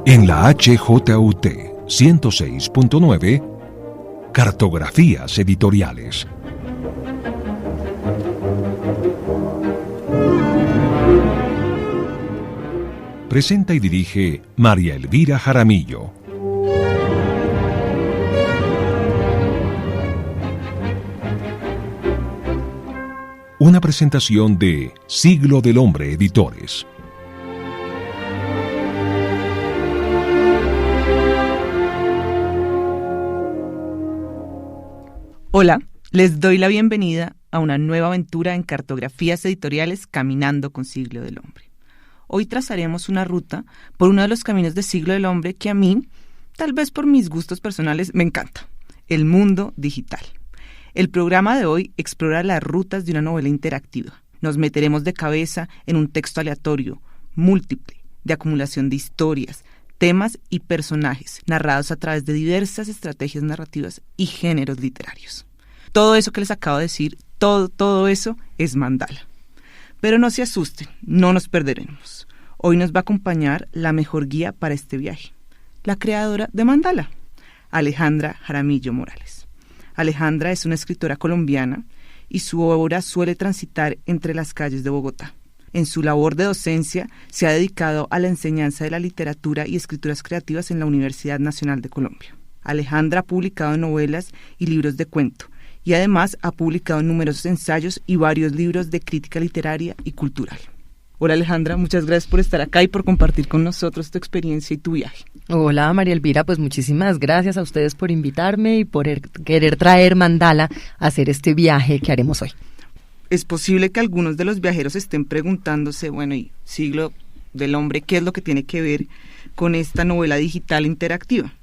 En la HJUT 106.9, Cartografías Editoriales. Presenta y dirige María Elvira Jaramillo. Una presentación de Siglo del Hombre Editores. Hola, les doy la bienvenida a una nueva aventura en Cartografías Editoriales Caminando con Siglo del Hombre. Hoy trazaremos una ruta por uno de los caminos de Siglo del Hombre que a mí, tal vez por mis gustos personales, me encanta: el mundo digital. El programa de hoy explora las rutas de una novela interactiva. Nos meteremos de cabeza en un texto aleatorio, múltiple, de acumulación de historias, temas y personajes, narrados a través de diversas estrategias narrativas y géneros literarios. Todo eso que les acabo de decir, todo eso es Mandala. Pero no se asusten, no nos perderemos. Hoy nos va a acompañar la mejor guía para este viaje, la creadora de Mandala, Alejandra Jaramillo Morales. Alejandra es una escritora colombiana y su obra suele transitar entre las calles de Bogotá. En su labor de docencia se ha dedicado a la enseñanza de la literatura y escrituras creativas en la Universidad Nacional de Colombia. Alejandra ha publicado novelas y libros de cuento y además ha publicado numerosos ensayos y varios libros de crítica literaria y cultural. Hola Alejandra, muchas gracias por estar acá y por compartir con nosotros tu experiencia y tu viaje. Hola María Elvira, pues muchísimas gracias a ustedes por invitarme y por querer traer Mandala a hacer este viaje que haremos hoy. Es posible que algunos de los viajeros estén preguntándose, bueno, y Siglo del Hombre, ¿qué es lo que tiene que ver con esta novela digital interactiva?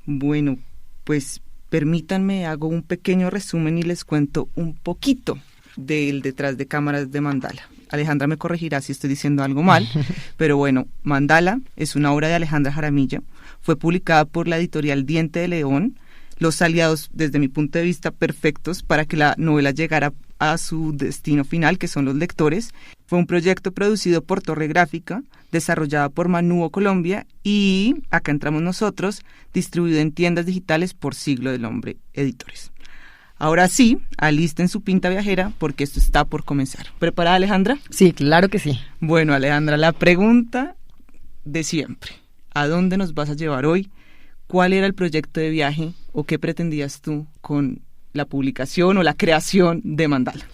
Bueno, pues permítanme, hago un pequeño resumen y les cuento un poquito del detrás de cámaras de Mandala. Alejandra me corregirá si estoy diciendo algo mal, pero bueno, Mandala es una obra de Alejandra Jaramillo, fue publicada por la editorial Diente de León, los aliados, desde mi punto de vista, perfectos para que la novela llegara a su destino final, que son los lectores. Fue un proyecto producido por Torre Gráfica, desarrollado por Manuo Colombia y, acá entramos nosotros, distribuido en tiendas digitales por Siglo del Hombre Editores. Ahora sí, alisten su pinta viajera porque esto está por comenzar. ¿Preparada, Alejandra? Sí, claro que sí. Bueno, Alejandra, la pregunta de siempre: ¿a dónde nos vas a llevar hoy? ¿Cuál era el proyecto de viaje o qué pretendías tú con la publicación o la creación de Mandala?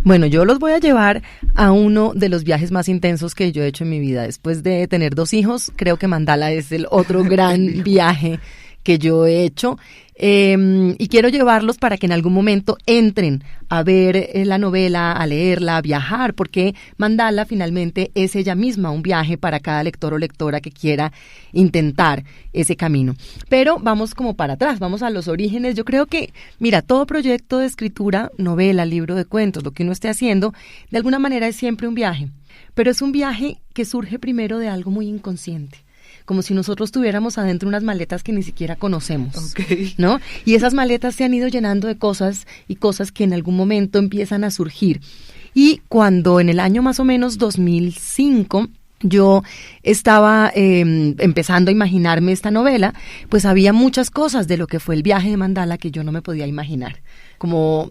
Bueno, yo los voy a llevar a uno de los viajes más intensos que yo he hecho en mi vida. Después de tener 2 hijos, creo que Mandala es el otro gran viaje que yo he hecho. Y quiero llevarlos para que en algún momento entren a ver la novela, a leerla, a viajar, porque Mandala finalmente es ella misma un viaje para cada lector o lectora que quiera intentar ese camino. Pero vamos como para atrás, vamos a los orígenes. Yo creo que, mira, todo proyecto de escritura, novela, libro de cuentos, lo que uno esté haciendo, de alguna manera es siempre un viaje, pero es un viaje que surge primero de algo muy inconsciente, como si nosotros tuviéramos adentro unas maletas que ni siquiera conocemos, ¿no? Y esas maletas se han ido llenando de cosas y cosas que en algún momento empiezan a surgir. Y cuando en el año más o menos 2005 yo estaba empezando a imaginarme esta novela, pues había muchas cosas de lo que fue el viaje de Mandala que yo no me podía imaginar. Como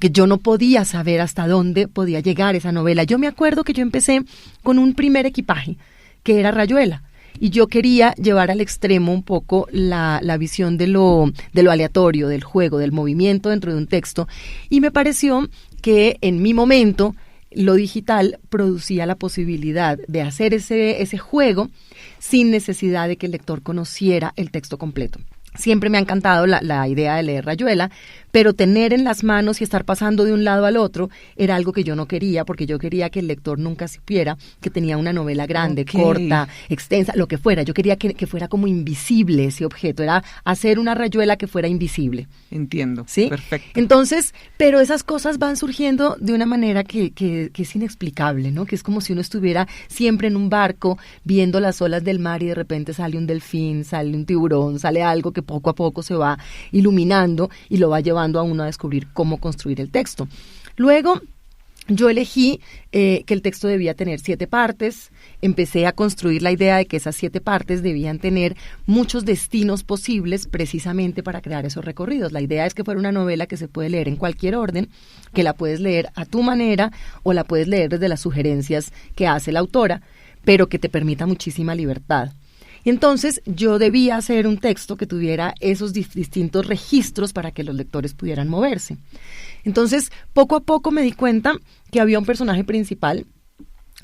que yo no podía saber hasta dónde podía llegar esa novela. Yo me acuerdo que yo empecé con un primer equipaje, que era Rayuela. Y yo quería llevar al extremo un poco la visión de lo aleatorio, del juego, del movimiento dentro de un texto. Y me pareció que en mi momento lo digital producía la posibilidad de hacer ese juego sin necesidad de que el lector conociera el texto completo. Siempre me ha encantado la idea de leer Rayuela, pero tener en las manos y estar pasando de un lado al otro era algo que yo no quería, porque yo quería que el lector nunca supiera que tenía una novela grande, corta, extensa, lo que fuera. Yo quería que fuera como invisible ese objeto, era hacer una Rayuela que fuera invisible. Entiendo, ¿sí? Perfecto. Entonces, pero esas cosas van surgiendo de una manera que es inexplicable, ¿no? Que es como si uno estuviera siempre en un barco viendo las olas del mar y de repente sale un delfín, sale un tiburón, sale algo que poco a poco se va iluminando y lo va llevando a uno a descubrir cómo construir el texto. Luego, yo elegí que el texto debía tener 7 partes, empecé a construir la idea de que esas 7 partes debían tener muchos destinos posibles precisamente para crear esos recorridos. La idea es que fuera una novela que se puede leer en cualquier orden, que la puedes leer a tu manera o la puedes leer desde las sugerencias que hace la autora, pero que te permita muchísima libertad. Y entonces yo debía hacer un texto que tuviera esos distintos registros para que los lectores pudieran moverse. Entonces, poco a poco me di cuenta que había un personaje principal,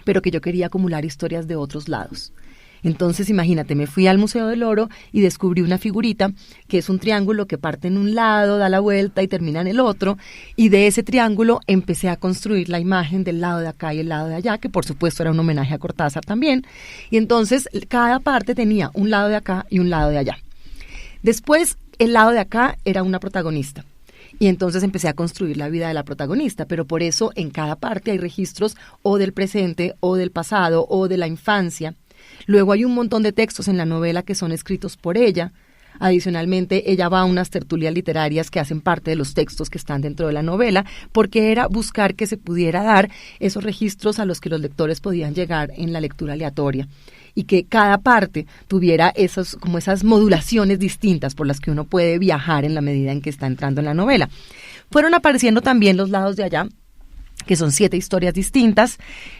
pero que yo quería acumular historias de otros lados. Entonces, imagínate, me fui al Museo del Oro y descubrí una figurita que es un triángulo que parte en un lado, da la vuelta y termina en el otro, y de ese triángulo empecé a construir la imagen del lado de acá y el lado de allá, que por supuesto era un homenaje a Cortázar también, y entonces cada parte tenía un lado de acá y un lado de allá. Después, el lado de acá era una protagonista. Y entonces empecé a construir la vida de la protagonista, pero por eso en cada parte hay registros o del presente, o del pasado, o de la infancia. Luego hay un montón de textos en la novela que son escritos por ella. Adicionalmente, ella va a unas tertulias literarias que hacen parte de los textos que están dentro de la novela, porque era buscar que se pudiera dar esos registros a los que los lectores podían llegar en la lectura aleatoria, y que cada parte tuviera esas modulaciones distintas por las que uno puede viajar en la medida en que está entrando en la novela. Fueron apareciendo también los lados de allá, que son 7 historias distintas,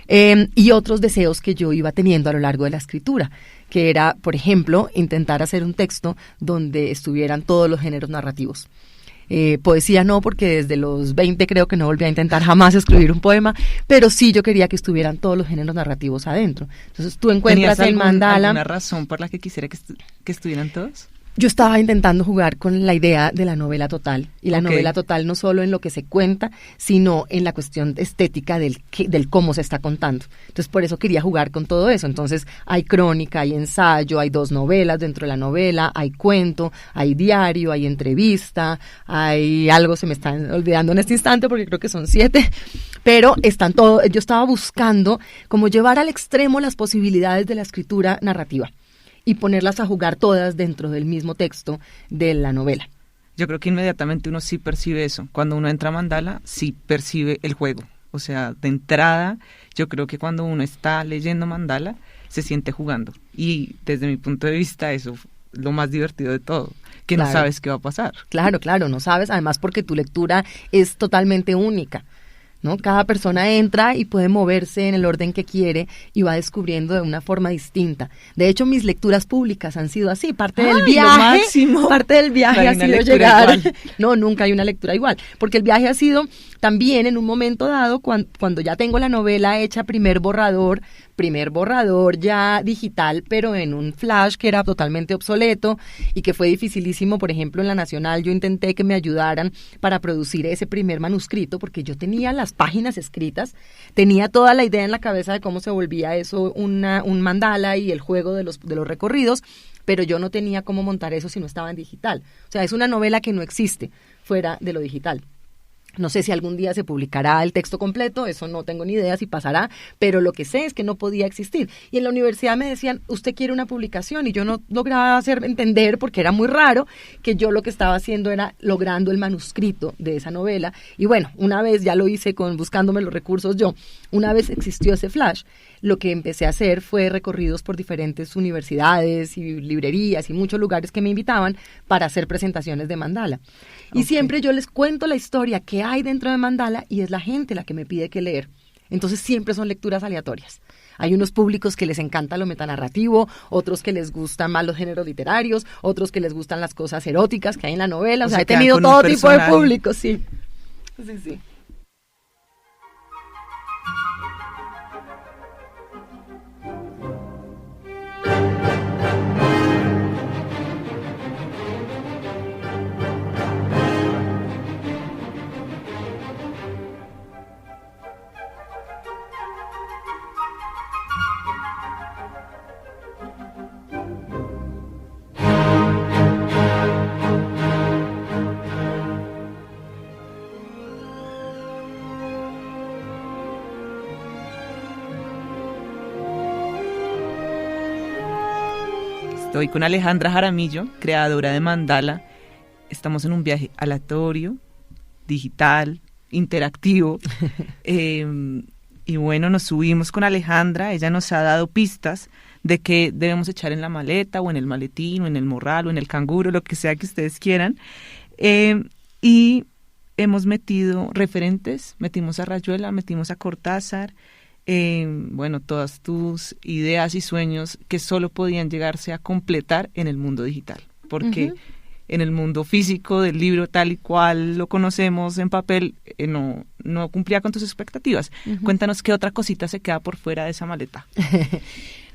y otros deseos que yo iba teniendo a lo largo de la escritura, que era, por ejemplo, intentar hacer un texto donde estuvieran todos los géneros narrativos. Poesía no, porque desde los 20 creo que no volví a intentar jamás escribir un poema, pero sí yo quería que estuvieran todos los géneros narrativos adentro. Entonces tú encuentras el mandala. ¿Alguna razón por la que quisiera que estuvieran todos? Yo estaba intentando jugar con la idea de la novela total, y la novela total no solo en lo que se cuenta, sino en la cuestión estética del cómo se está contando. Entonces, por eso quería jugar con todo eso. Entonces, hay crónica, hay ensayo, hay 2 novelas dentro de la novela, hay cuento, hay diario, hay entrevista, hay algo, se me está olvidando en este instante porque creo que son 7, pero están todo. Yo estaba buscando como llevar al extremo las posibilidades de la escritura narrativa y ponerlas a jugar todas dentro del mismo texto de la novela. Yo creo que inmediatamente uno sí percibe eso. Cuando uno entra a Mandala, sí percibe el juego. O sea, de entrada, yo creo que cuando uno está leyendo Mandala, se siente jugando. Y desde mi punto de vista, eso es lo más divertido de todo, que claro, no sabes qué va a pasar. Claro, no sabes, además porque tu lectura es totalmente única, ¿no? Cada persona entra y puede moverse en el orden que quiere y va descubriendo de una forma distinta. De hecho, mis lecturas públicas han sido así. Parte del viaje ha sido llegar. No, nunca hay una lectura igual, porque el viaje ha sido también en un momento dado cuando ya tengo la novela hecha, primer borrador ya digital, pero en un flash que era totalmente obsoleto y que fue dificilísimo. Por ejemplo, en la Nacional yo intenté que me ayudaran para producir ese primer manuscrito, porque yo tenía las páginas escritas, tenía toda la idea en la cabeza de cómo se volvía eso un mandala y el juego de los recorridos, pero yo no tenía cómo montar eso si no estaba en digital. O sea, es una novela que no existe fuera de lo digital. No sé si algún día se publicará el texto completo, eso no tengo ni idea si pasará, pero lo que sé es que no podía existir. Y en la universidad me decían, usted quiere una publicación, y yo no lograba hacer entender, porque era muy raro, que yo lo que estaba haciendo era logrando el manuscrito de esa novela. Y bueno, una vez ya lo hice buscándome los recursos yo, una vez existió ese flash, lo que empecé a hacer fue recorridos por diferentes universidades y librerías y muchos lugares que me invitaban para hacer presentaciones de Mandala. Y siempre yo les cuento la historia que hay dentro de Mandala y es la gente la que me pide que leer. Entonces siempre son lecturas aleatorias. Hay unos públicos que les encanta lo metanarrativo, otros que les gustan más los géneros literarios, otros que les gustan las cosas eróticas que hay en la novela. O sea, he tenido todo tipo de públicos, sí. Sí. Estoy con Alejandra Jaramillo, creadora de Mandala. Estamos en un viaje aleatorio, digital, interactivo. Y bueno, nos subimos con Alejandra, ella nos ha dado pistas de qué debemos echar en la maleta, o en el maletín, o en el morral, o en el canguro, lo que sea que ustedes quieran. Y hemos metido referentes, metimos a Rayuela, metimos a Cortázar, bueno, todas tus ideas y sueños que solo podían llegarse a completar en el mundo digital, porque en el mundo físico del libro tal y cual lo conocemos en papel, no cumplía con tus expectativas. Cuéntanos qué otra cosita se queda por fuera de esa maleta.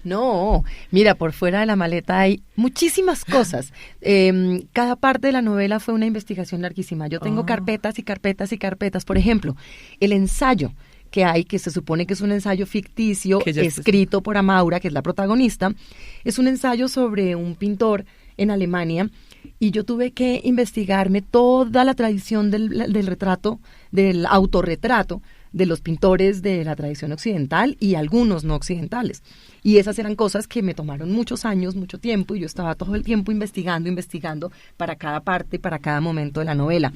No, mira, por fuera de la maleta hay muchísimas cosas. Cada parte de la novela fue una investigación larguísima. Yo tengo carpetas y carpetas y carpetas. Por ejemplo, el ensayo que hay, que se supone que es un ensayo ficticio, escrito por Amaura, que es la protagonista, es un ensayo sobre un pintor en Alemania, y yo tuve que investigarme toda la tradición del retrato, del autorretrato, de los pintores de la tradición occidental y algunos no occidentales. Y esas eran cosas que me tomaron muchos años, mucho tiempo, y yo estaba todo el tiempo investigando para cada parte, para cada momento de la novela.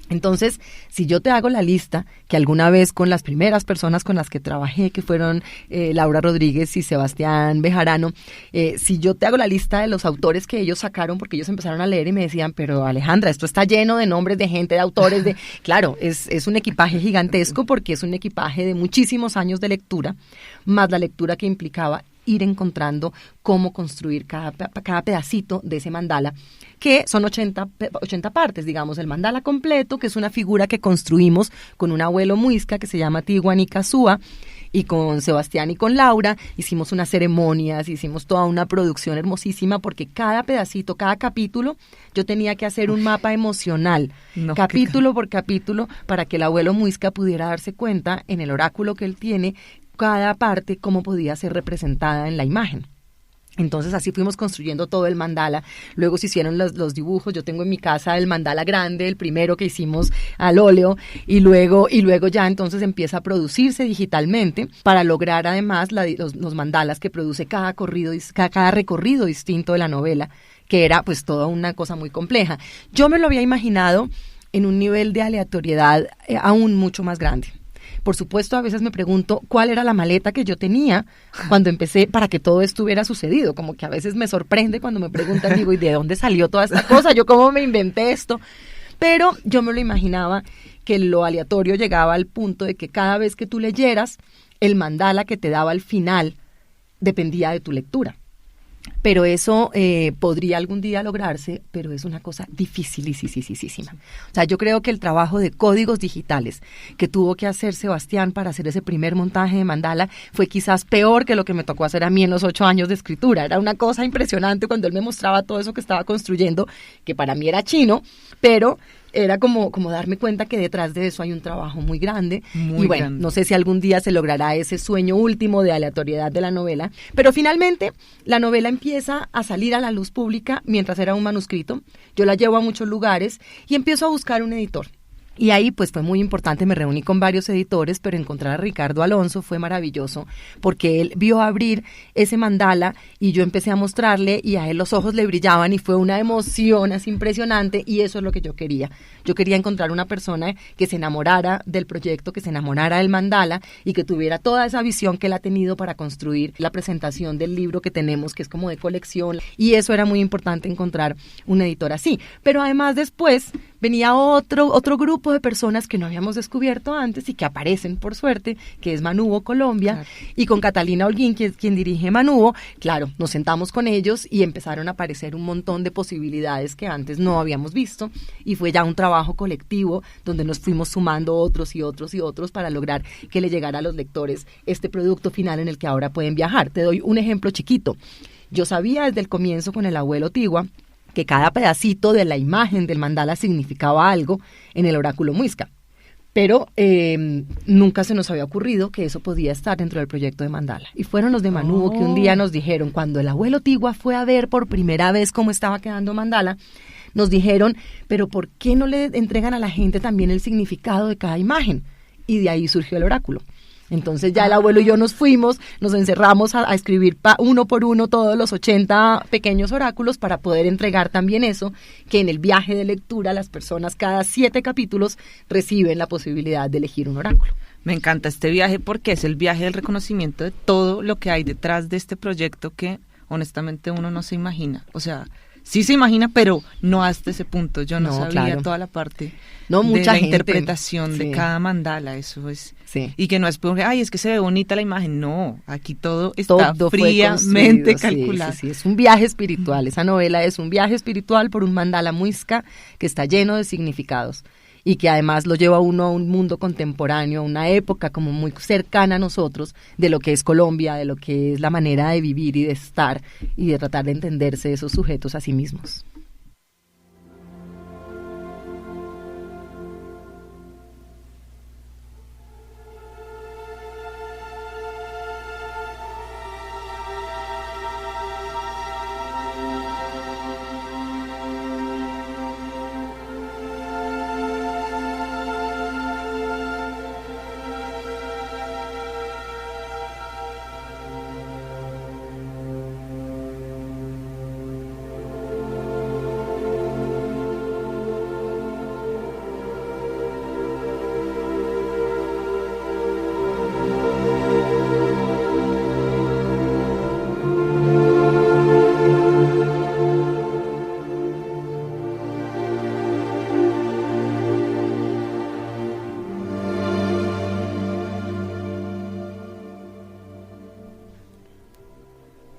Entonces, si yo te hago la lista, que alguna vez con las primeras personas con las que trabajé, que fueron Laura Rodríguez y Sebastián Bejarano, si yo te hago la lista de los autores que ellos sacaron, porque ellos empezaron a leer y me decían, pero Alejandra, esto está lleno de nombres de gente, de autores, de... Claro, es un equipaje gigantesco, porque es un equipaje de muchísimos años de lectura, más la lectura que implicaba ir encontrando cómo construir cada pedacito de ese mandala, que son 80 partes, digamos, el mandala completo, que es una figura que construimos con un abuelo muisca que se llama Tiwani Kasua, y con Sebastián y con Laura hicimos unas ceremonias, hicimos toda una producción hermosísima, porque cada pedacito, cada capítulo, yo tenía que hacer un mapa emocional, capítulo por capítulo, para que el abuelo muisca pudiera darse cuenta en el oráculo que él tiene, cada parte cómo podía ser representada en la imagen. Entonces así fuimos construyendo todo el mandala. Luego se hicieron los dibujos. Yo tengo en mi casa el mandala grande, el primero que hicimos al óleo, y luego ya entonces empieza a producirse digitalmente para lograr además los mandalas que produce cada recorrido distinto de la novela, que era pues toda una cosa muy compleja. Yo me lo había imaginado en un nivel de aleatoriedad aún mucho más grande. Por supuesto, a veces me pregunto cuál era la maleta que yo tenía cuando empecé para que todo esto hubiera sucedido. Como que a veces me sorprende cuando me preguntan, digo, ¿y de dónde salió toda esta cosa? ¿Yo cómo me inventé esto? Pero yo me lo imaginaba que lo aleatorio llegaba al punto de que cada vez que tú leyeras, el mandala que te daba al final dependía de tu lectura. Pero eso podría algún día lograrse, pero es una cosa dificilísima. O sea, yo creo que el trabajo de códigos digitales que tuvo que hacer Sebastián para hacer ese primer montaje de mandala fue quizás peor que lo que me tocó hacer a mí en los 8 años de escritura. Era una cosa impresionante cuando él me mostraba todo eso que estaba construyendo, que para mí era chino, pero era como darme cuenta que detrás de eso hay un trabajo muy grande. Muy grande. No sé si algún día se logrará ese sueño último de aleatoriedad de la novela, pero finalmente la novela empieza a salir a la luz pública mientras era un manuscrito. Yo la llevo a muchos lugares y empiezo a buscar un editor. Y ahí pues fue muy importante, me reuní con varios editores, pero encontrar a Ricardo Alonso fue maravilloso, porque él vio abrir ese mandala y yo empecé a mostrarle y a él los ojos le brillaban y fue una emoción así impresionante, y eso es lo que yo quería. Yo quería encontrar una persona que se enamorara del proyecto, que se enamorara del mandala y que tuviera toda esa visión que él ha tenido para construir la presentación del libro que tenemos, que es como de colección, y eso era muy importante, encontrar un editor así. Pero además después venía otro grupo de personas que no habíamos descubierto antes y que aparecen por suerte, que es Manubo Colombia, claro. Y con Catalina Holguín, que es quien dirige Manubo, claro, nos sentamos con ellos y empezaron a aparecer un montón de posibilidades que antes no habíamos visto, y fue ya un trabajo colectivo donde nos fuimos sumando otros y otros y otros para lograr que le llegara a los lectores este producto final en el que ahora pueden viajar. Te doy un ejemplo chiquito. Yo sabía desde el comienzo con el abuelo Tigua que cada pedacito de la imagen del mandala significaba algo en el oráculo muisca, pero nunca se nos había ocurrido que eso podía estar dentro del proyecto de mandala. Y fueron los de Manubo que un día nos dijeron, cuando el abuelo Tigua fue a ver por primera vez cómo estaba quedando mandala, nos dijeron, pero ¿por qué no le entregan a la gente también el significado de cada imagen? Y de ahí surgió el oráculo. Entonces ya el abuelo y yo nos fuimos, nos encerramos a escribir uno por uno todos los 80 pequeños oráculos para poder entregar también eso, que en el viaje de lectura las personas cada 7 capítulos reciben la posibilidad de elegir un oráculo. Me encanta este viaje porque es el viaje del reconocimiento de todo lo que hay detrás de este proyecto que honestamente uno no se imagina. O sea, sí se imagina, pero no hasta ese punto. Yo no sabía claro. Toda la parte mucha de la gente, interpretación de cada mandala. Eso es. Sí. Y que no es porque, ay, es que se ve bonita la imagen. No, aquí todo está fríamente calculado. Sí, es un viaje espiritual. Esa novela es un viaje espiritual por un mandala muisca que está lleno de significados y que además lo lleva uno a un mundo contemporáneo, a una época como muy cercana a nosotros, de lo que es Colombia, de lo que es la manera de vivir y de estar y de tratar de entenderse esos sujetos a sí mismos.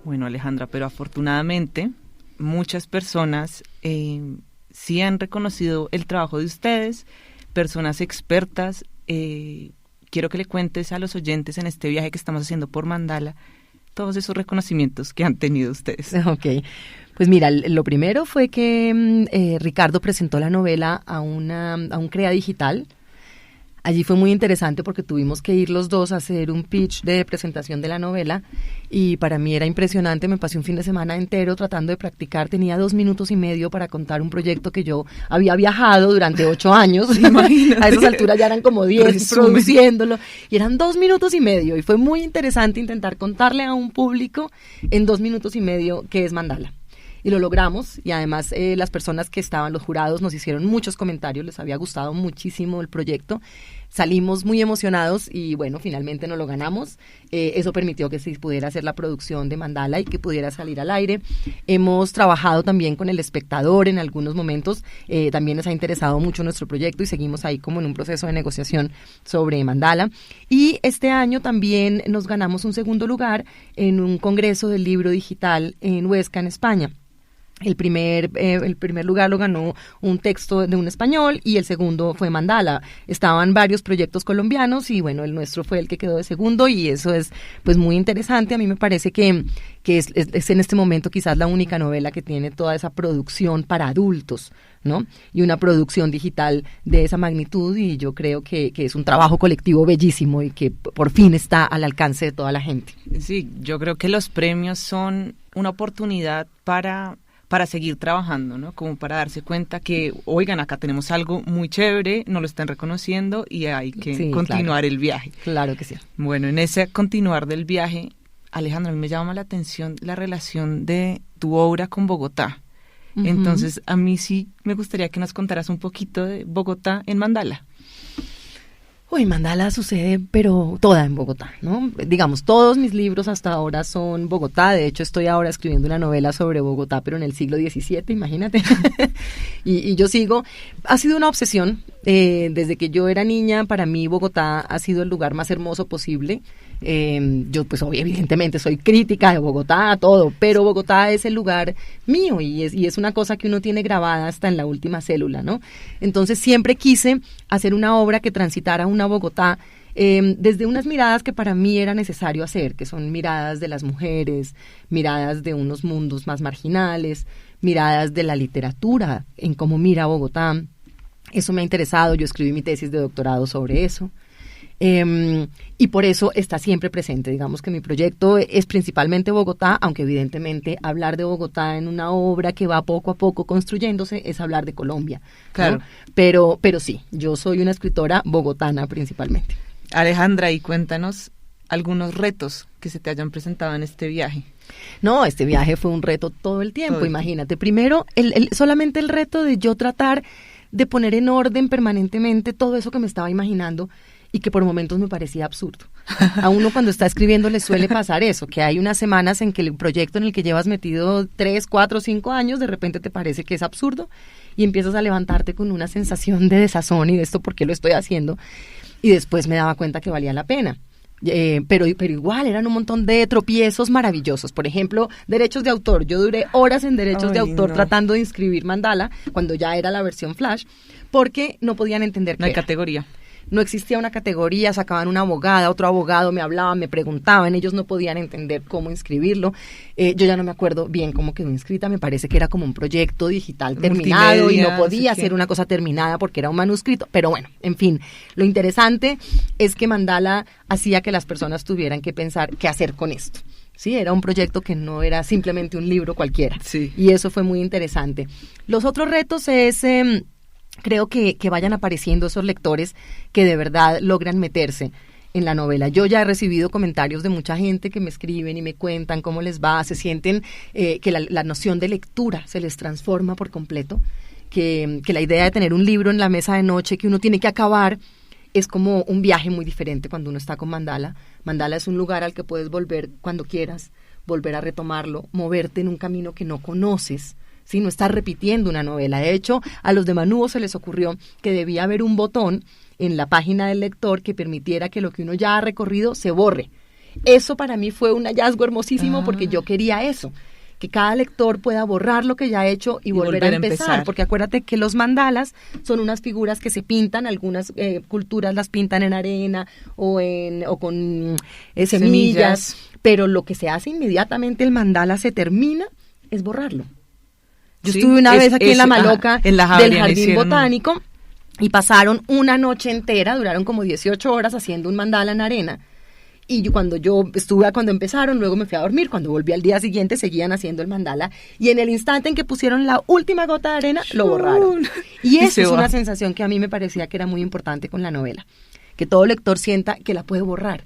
Bueno, Alejandra, pero afortunadamente muchas personas sí han reconocido el trabajo de ustedes, personas expertas. Quiero que le cuentes a los oyentes en este viaje que estamos haciendo por Mandala todos esos reconocimientos que han tenido ustedes. Ok, pues mira, lo primero fue que Ricardo presentó la novela a un Crea Digital. Allí fue muy interesante porque tuvimos que ir los dos a hacer un pitch de presentación de la novela y para mí era impresionante. Me pasé un fin de semana entero tratando de practicar. Tenía 2 minutos y medio para contar un proyecto que yo había viajado durante 8 años. A esas alturas ya eran como 10 produciéndolo y eran 2 minutos y medio y fue muy interesante intentar contarle a un público en 2 minutos y medio qué es Mandala. Y lo logramos y además las personas que estaban, los jurados, nos hicieron muchos comentarios, les había gustado muchísimo el proyecto. Salimos muy emocionados y bueno, finalmente nos lo ganamos. Eso permitió que se pudiera hacer la producción de Mandala y que pudiera salir al aire. Hemos trabajado también con El Espectador en algunos momentos. También les ha interesado mucho nuestro proyecto y seguimos ahí como en un proceso de negociación sobre Mandala. Y este año también nos ganamos un segundo lugar en un congreso del libro digital en Huesca, en España. El primer lugar lo ganó un texto de un español y el segundo fue Mandala. Estaban varios proyectos colombianos y bueno, el nuestro fue el que quedó de segundo y eso es pues muy interesante. A mí me parece que es en este momento quizás la única novela que tiene toda esa producción para adultos, ¿no? Y una producción digital de esa magnitud y yo creo que es un trabajo colectivo bellísimo y que por fin está al alcance de toda la gente. Sí, yo creo que los premios son una oportunidad para seguir trabajando, ¿no? Como para darse cuenta que, oigan, acá tenemos algo muy chévere, nos lo están reconociendo y hay que continuar el viaje. Claro que sí. Bueno, en ese continuar del viaje, Alejandra, a mí me llama la atención la relación de tu obra con Bogotá. Uh-huh. Entonces, a mí sí me gustaría que nos contaras un poquito de Bogotá en Mandala. Uy, Mandala sucede, pero toda en Bogotá, ¿no? Digamos, todos mis libros hasta ahora son Bogotá. De hecho, estoy ahora escribiendo una novela sobre Bogotá, pero en el siglo XVII, imagínate. y yo sigo. Ha sido una obsesión. Desde que yo era niña, para mí Bogotá ha sido el lugar más hermoso posible. Yo pues evidentemente soy crítica de Bogotá, todo, pero Bogotá es el lugar mío y es una cosa que uno tiene grabada hasta en la última célula, ¿no? Entonces siempre quise hacer una obra que transitara una Bogotá desde unas miradas que para mí era necesario hacer, que son miradas de las mujeres, miradas de unos mundos más marginales, miradas de la literatura en cómo mira Bogotá. Eso me ha interesado, yo escribí mi tesis de doctorado sobre eso. Y por eso está siempre presente. Digamos que mi proyecto es principalmente Bogotá, aunque evidentemente hablar de Bogotá en una obra que va poco a poco construyéndose es hablar de Colombia, claro, ¿no? Pero sí, yo soy una escritora bogotana principalmente. Alejandra, y cuéntanos algunos retos que se te hayan presentado en este viaje. No, este viaje fue un reto todo el tiempo, imagínate. Primero, solamente el reto de yo tratar de poner en orden permanentemente todo eso que me estaba imaginando y que por momentos me parecía absurdo. A uno cuando está escribiendo le suele pasar eso, que hay unas semanas en que el proyecto en el que llevas metido 3, 4, 5 años, de repente te parece que es absurdo y empiezas a levantarte con una sensación de desazón y de esto, ¿por qué lo estoy haciendo? Y después me daba cuenta que valía la pena. Pero igual eran un montón de tropiezos maravillosos. Por ejemplo, derechos de autor. Yo duré horas en derechos de autor tratando de inscribir Mandala cuando ya era la versión Flash, porque no podían entender no hay categoría. No existía una categoría, sacaban una abogada, otro abogado me hablaba, me preguntaban, ellos no podían entender cómo inscribirlo. Yo ya no me acuerdo bien cómo quedó inscrita, me parece que era como un proyecto digital terminado y no podía ser una cosa terminada porque era un manuscrito, pero bueno, en fin, lo interesante es que Mandala hacía que las personas tuvieran que pensar qué hacer con esto. Sí, era un proyecto que no era simplemente un libro cualquiera, y eso fue muy interesante. Los otros retos es... creo que vayan apareciendo esos lectores que de verdad logran meterse en la novela. Yo ya he recibido comentarios de mucha gente que me escriben y me cuentan cómo les va, se sienten que la noción de lectura se les transforma por completo, que la idea de tener un libro en la mesa de noche que uno tiene que acabar es como un viaje muy diferente cuando uno está con Mandala. Mandala es un lugar al que puedes volver cuando quieras, volver a retomarlo, moverte en un camino que no conoces, ¿sí? No estar repitiendo una novela. De hecho, a los de Manúo se les ocurrió que debía haber un botón en la página del lector que permitiera que lo que uno ya ha recorrido se borre. Eso para mí fue un hallazgo hermosísimo porque yo quería eso, que cada lector pueda borrar lo que ya ha hecho y volver a empezar. Porque acuérdate que los mandalas son unas figuras que se pintan, algunas culturas las pintan en arena o con semillas, pero lo que se hace inmediatamente el mandala se termina es borrarlo. Yo estuve una vez aquí en La Maloca del Jardín Botánico y pasaron una noche entera, duraron como 18 horas haciendo un mandala en arena. Y cuando empezaron, luego me fui a dormir, cuando volví al día siguiente seguían haciendo el mandala y en el instante en que pusieron la última gota de arena, lo borraron. Y esa es una sensación que a mí me parecía que era muy importante con la novela, que todo lector sienta que la puede borrar.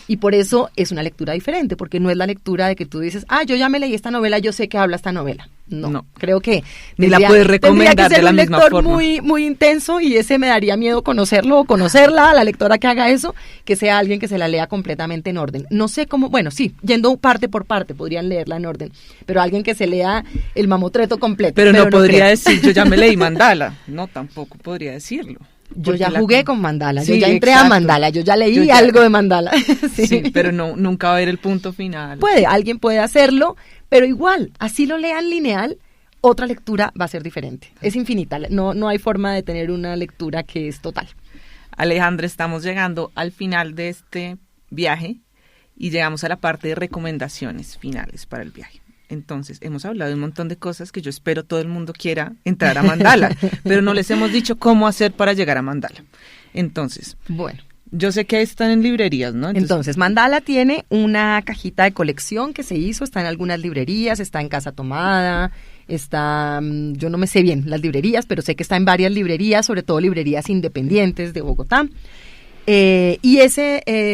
Y por eso es una lectura diferente, porque no es la lectura de que tú dices, yo ya me leí esta novela, yo sé que habla esta novela. No. Creo que ni la puedes recomendar de la misma forma. Muy, muy intenso y ese me daría miedo conocerlo o conocerla, a la lectora que haga eso, que sea alguien que se la lea completamente en orden. No sé cómo, bueno, sí, yendo parte por parte podrían leerla en orden, pero alguien que se lea el mamotreto completo. Pero no podría decir, yo ya me leí Mandala. No, tampoco podría decirlo. Yo ya jugué con Mandala, yo ya entré a Mandala, yo ya leí algo de Mandala. Sí, pero nunca va a haber el punto final. Alguien puede hacerlo, pero igual, así lo lean lineal, otra lectura va a ser diferente. Es infinita, no hay forma de tener una lectura que es total. Alejandra, estamos llegando al final de este viaje y llegamos a la parte de recomendaciones finales para el viaje. Entonces, hemos hablado de un montón de cosas que yo espero todo el mundo quiera entrar a Mandala, pero no les hemos dicho cómo hacer para llegar a Mandala. Entonces, bueno, yo sé que están en librerías, ¿no? Entonces, Mandala tiene una cajita de colección que se hizo, está en algunas librerías, está en Casa Tomada, está, yo no me sé bien las librerías, pero sé que está en varias librerías, sobre todo librerías independientes de Bogotá. Y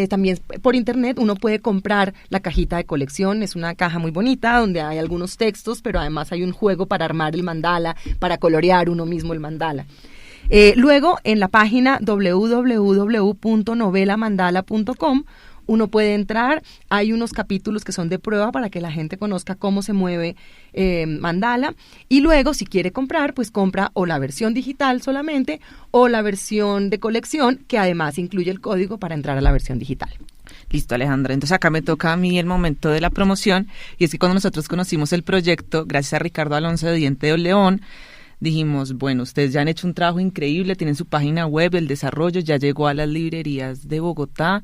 también por internet uno puede comprar la cajita de colección, es una caja muy bonita donde hay algunos textos, pero además hay un juego para armar el mandala, para colorear uno mismo el mandala. Luego en la página www.novelamandala.com uno puede entrar, hay unos capítulos que son de prueba para que la gente conozca cómo se mueve Mandala, y luego si quiere comprar, pues compra o la versión digital solamente o la versión de colección, que además incluye el código para entrar a la versión digital. Listo, Alejandra. Entonces acá me toca a mí el momento de la promoción, y es que cuando nosotros conocimos el proyecto, gracias a Ricardo Alonso de Diente de León, dijimos, bueno, ustedes ya han hecho un trabajo increíble, tienen su página web, el desarrollo ya llegó a las librerías de Bogotá,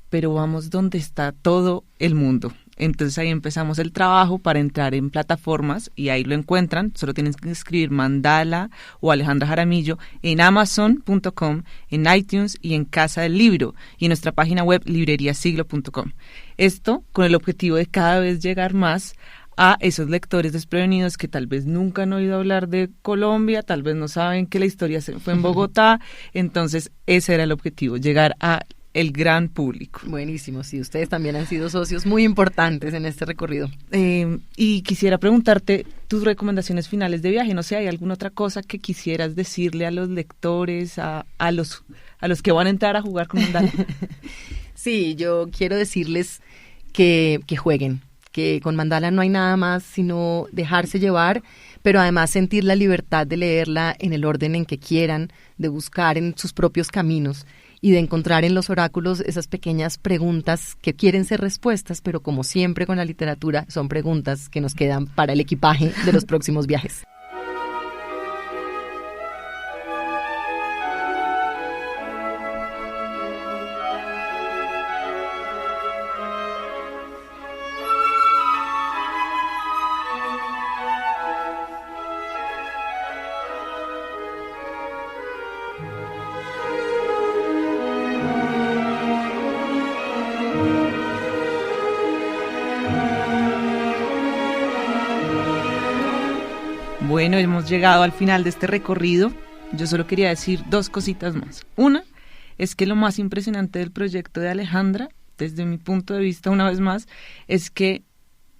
pero vamos donde está todo el mundo. Entonces ahí empezamos el trabajo para entrar en plataformas y ahí lo encuentran. Solo tienen que escribir Mandala o Alejandra Jaramillo en Amazon.com, en iTunes y en Casa del Libro y en nuestra página web libreriasiglo.com. Esto con el objetivo de cada vez llegar más a esos lectores desprevenidos que tal vez nunca han oído hablar de Colombia, tal vez no saben que la historia fue en Bogotá. Entonces ese era el objetivo, llegar a el gran público. Buenísimo, sí, ustedes también han sido socios muy importantes en este recorrido. Y quisiera preguntarte tus recomendaciones finales de viaje. No sé, ¿hay alguna otra cosa que quisieras decirle a los lectores, a los que van a entrar a jugar con Mandala? Sí, yo quiero decirles que jueguen, que con Mandala no hay nada más sino dejarse llevar, pero además sentir la libertad de leerla en el orden en que quieran, de buscar en sus propios caminos y de encontrar en los oráculos esas pequeñas preguntas que quieren ser respuestas, pero como siempre con la literatura, son preguntas que nos quedan para el equipaje de los próximos viajes. Bueno, hemos llegado al final de este recorrido. Yo solo quería decir 2 cositas más. Una es que lo más impresionante del proyecto de Alejandra, desde mi punto de vista, una vez más, es que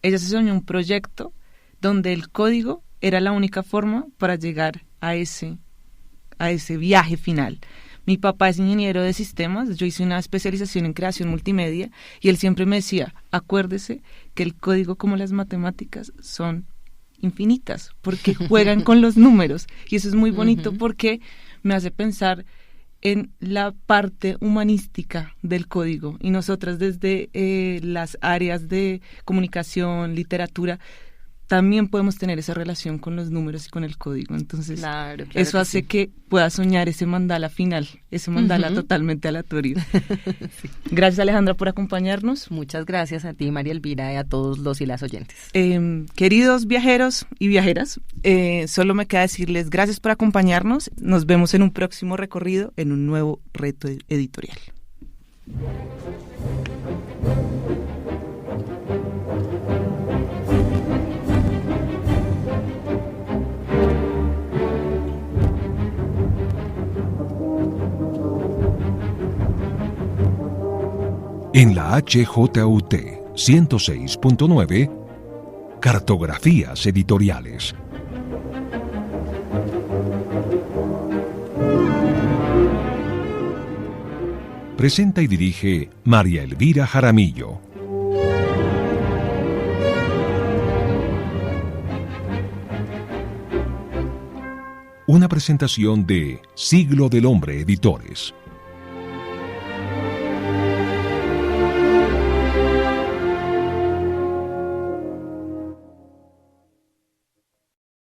ella se soñó un proyecto donde el código era la única forma para llegar a ese viaje final. Mi papá es ingeniero de sistemas, yo hice una especialización en creación multimedia y él siempre me decía, acuérdese que el código como las matemáticas son infinitas, porque juegan con los números, y eso es muy bonito porque me hace pensar en la parte humanística del código, y nosotras desde las áreas de comunicación, literatura, también podemos tener esa relación con los números y con el código. Entonces, claro eso hace sí, que pueda soñar ese mandala final, ese mandala totalmente aleatorio. Sí. Gracias, Alejandra, por acompañarnos. Muchas gracias a ti, María Elvira, y a todos los y las oyentes. Queridos viajeros y viajeras, solo me queda decirles gracias por acompañarnos. Nos vemos en un próximo recorrido, en un nuevo reto editorial. En la HJUT 106.9, Cartografías Editoriales. Presenta y dirige María Elvira Jaramillo. Una presentación de Siglo del Hombre Editores.